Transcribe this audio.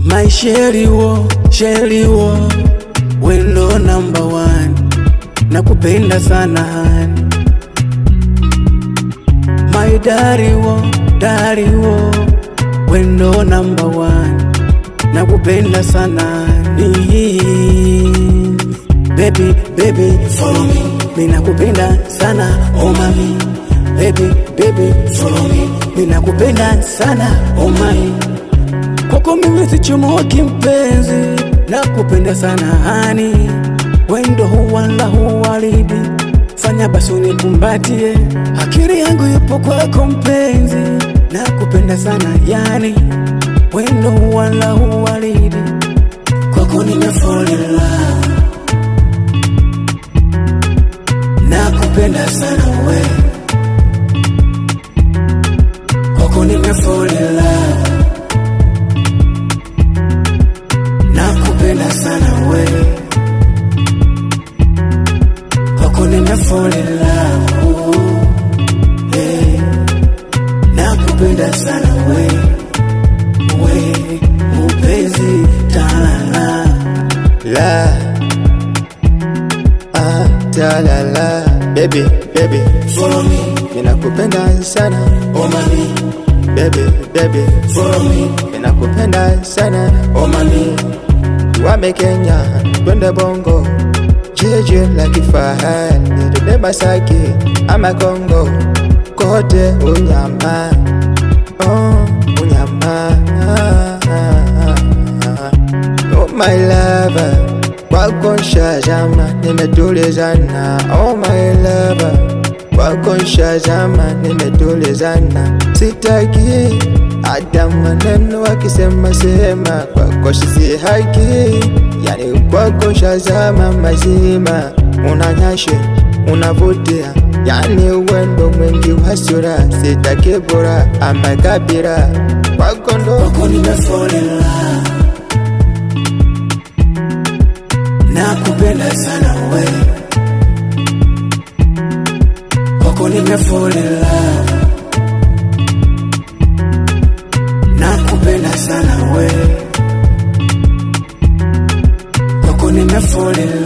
My Sherry wo, wendo number one, nakupenda sana hani. My daddy wo, wendo number one, nakupenda sana hani. Baby, follow me, mimi nakupenda sana oh mami. Baby, follow me, mimi nakupenda sana oh mami. Kwako mimi sichomoki mpenzi, nakupenda sana hani. Wendo huwala huwalidi, fanya basi unikumbatie. Akili yangu yupo kwako mpenzi, nakupenda sana yani. Wendo huwala huwalidi, kwako nime fall in love. Nakupenda sana we, kwako nime fall in love. Nakupenda sana we, kwako nime fall in love. Hey, nakupenda sana we, mpenzi talala la talala. Baby, follow me, ninakupenda sana oh mami. Baby, follow me, ninakupenda sana oh mami. Wame Kenya, twende Bongo, jeje la kifahari, twende Masaki ama Kongo, kote unyama, unyama. Oh my lover, kwako nshazama, nimetulizana. Oh my lover, kwako nshazama, nimetulizana. Sitaki hata maneno wakisema sema, kwako si haki. Yani kwako nshazama mazima, unanyashe, unavutia. Yani uwendo mwingi wa sura, sitaki bora ama kabira. Kwako ndo kwako nime fall in love. Nakupenda sana we, kwako nime fall in love. Nakupenda sana we, kwako nime fall in love.